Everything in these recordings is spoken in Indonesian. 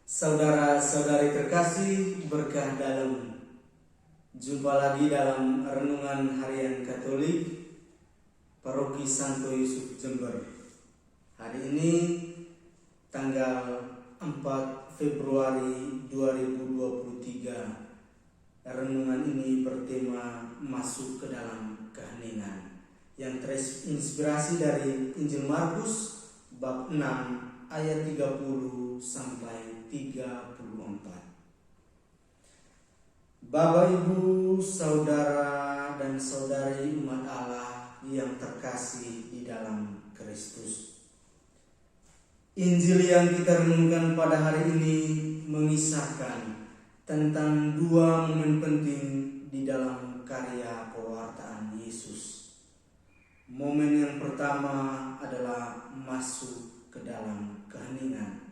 Saudara-saudari terkasih, berkah dalam. Jumpa lagi dalam Renungan Harian Katolik Paroki Santo Yusuf Jember. Hari ini tanggal 4 Februari 2023. Renungan ini bertema masuk ke dalam keheningan, yang terinspirasi dari Injil Markus bab 6 ayat 30 sampai 34. Bapak, Ibu, saudara dan saudari umat Allah yang terkasih di dalam Kristus. Injil yang kita renungkan pada hari ini mengisahkan tentang dua momen penting di dalam karya pewartaan Yesus. Momen yang pertama adalah masuk ke dalam keheningan,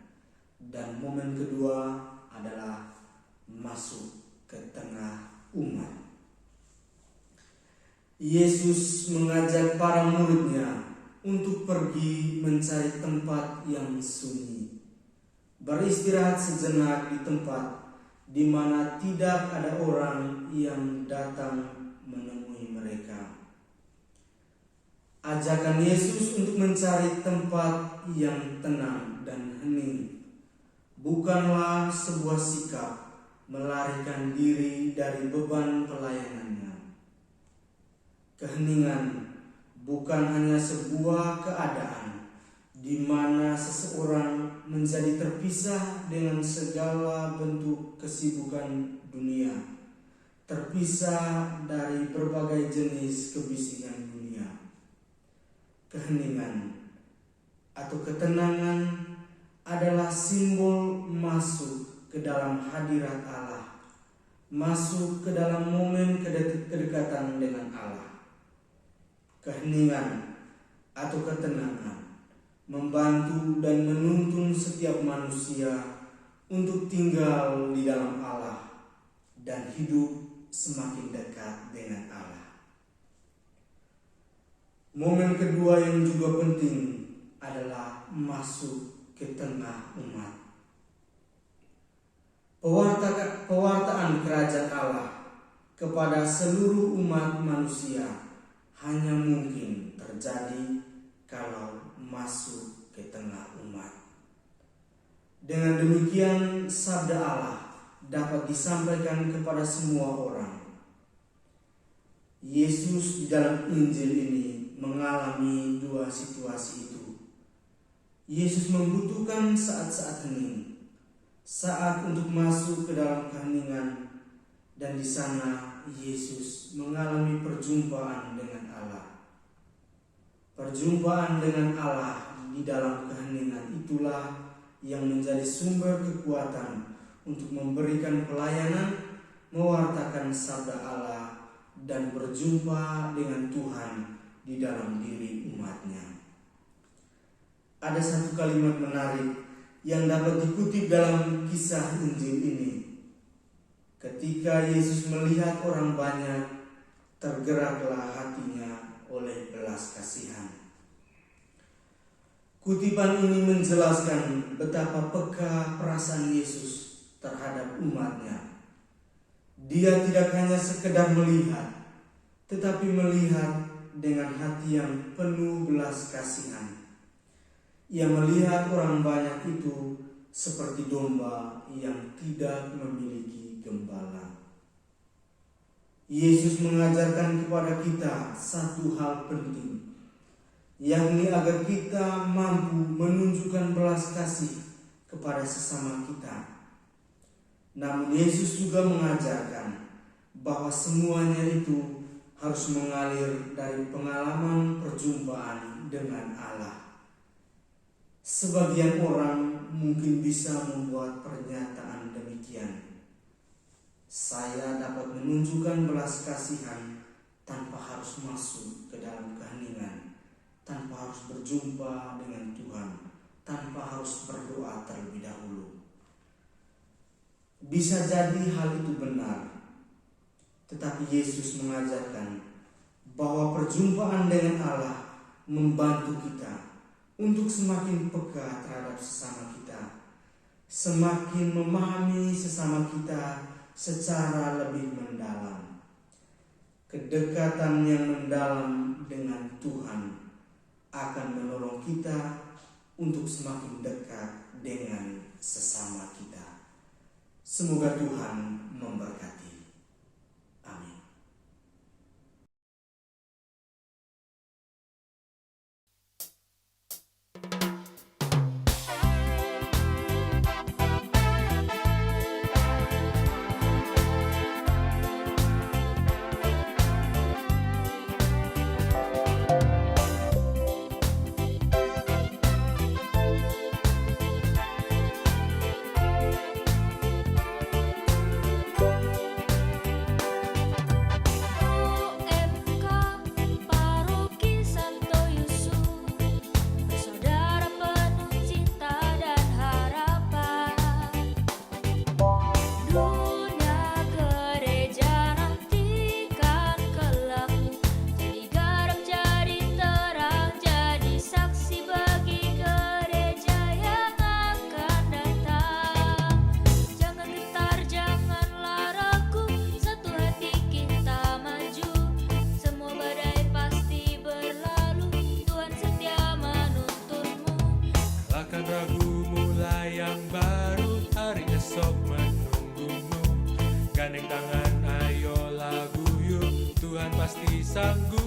dan momen kedua adalah masuk ke tengah umat. Yesus mengajak para muridnya untuk pergi mencari tempat yang sunyi, beristirahat sejenak di tempat di mana tidak ada orang yang datang menemui mereka. Ajakan Yesus untuk mencari tempat yang tenang dan hening bukanlah sebuah sikap melarikan diri dari beban pelayanannya. Keheningan bukan hanya sebuah keadaan di mana seseorang menjadi terpisah dengan segala bentuk kesibukan dunia, terpisah dari berbagai jenis kebisikan dunia. Keheningan atau ketenangan adalah simbol masuk ke dalam hadirat Allah, masuk ke dalam momen kedekatan dengan Allah. Keheningan atau ketenangan membantu dan menuntun setiap manusia untuk tinggal di dalam Allah dan hidup semakin dekat dengan Allah. Momen kedua yang juga penting adalah masuk ke tengah umat. Pewartaan kerajaan Allah kepada seluruh umat manusia hanya mungkin terjadi kalau masuk ke tengah umat. Dengan demikian, sabda Allah dapat disampaikan kepada semua orang. Yesus di dalam Injil ini mengalami dua situasi itu. Yesus membutuhkan saat-saat hening, saat untuk masuk ke dalam keheningan, dan di sana Yesus mengalami perjumpaan dengan Allah. Perjumpaan dengan Allah di dalam keheningan itulah yang menjadi sumber kekuatan untuk memberikan pelayanan, mewartakan sabda Allah, dan berjumpa dengan Tuhan di dalam diri umatnya. Ada satu kalimat menarik yang dapat dikutip dalam kisah Injil ini. Ketika Yesus melihat orang banyak, tergeraklah hatinya oleh belas kasihan. Kutipan ini menjelaskan betapa peka perasaan Yesus terhadap umatnya. Dia tidak hanya sekedar melihat, tetapi melihat dengan hati yang penuh belas kasihan. Ia melihat orang banyak itu seperti domba yang tidak memiliki gembala. Yesus mengajarkan kepada kita satu hal penting, yakni agar kita mampu menunjukkan belas kasih kepada sesama kita. Namun Yesus juga mengajarkan bahwa semuanya itu harus mengalir dari pengalaman perjumpaan dengan Allah. Sebagian orang mungkin bisa membuat pernyataan demikian. Saya dapat menunjukkan belas kasihan tanpa harus masuk ke dalam keheningan, tanpa harus berjumpa dengan Tuhan, tanpa harus berdoa terlebih dahulu. Bisa jadi hal itu benar, tetapi Yesus mengajarkan bahwa perjumpaan dengan Allah membantu kita untuk semakin peka terhadap sesama kita, semakin memahami sesama kita secara lebih mendalam. Kedekatan yang mendalam dengan Tuhan akan menolong kita untuk semakin dekat dengan sesama kita. Semoga Tuhan memberkati. Amin. Gandeng tangan, ayo lagu yuk, Tuhan pasti sanggup.